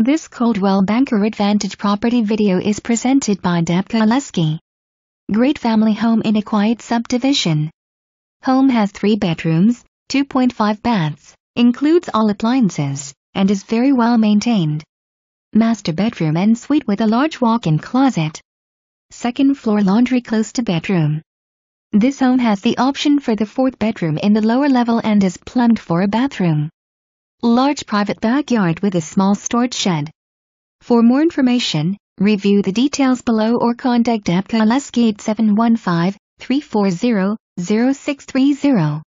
This Coldwell Banker Advantage property video is presented by Deb Kawleski. Great family home in a quiet subdivision. Home has 3 bedrooms, 2.5 baths, includes all appliances, and is very well maintained. Master bedroom en suite with a large walk-in closet. Second floor laundry close to bedroom. This home has the option for the 4th bedroom in the lower level and is plumbed for a bathroom. Large private backyard with a small storage shed. For more information, review the details below or contact Deb Kawleski at 715-340-0630.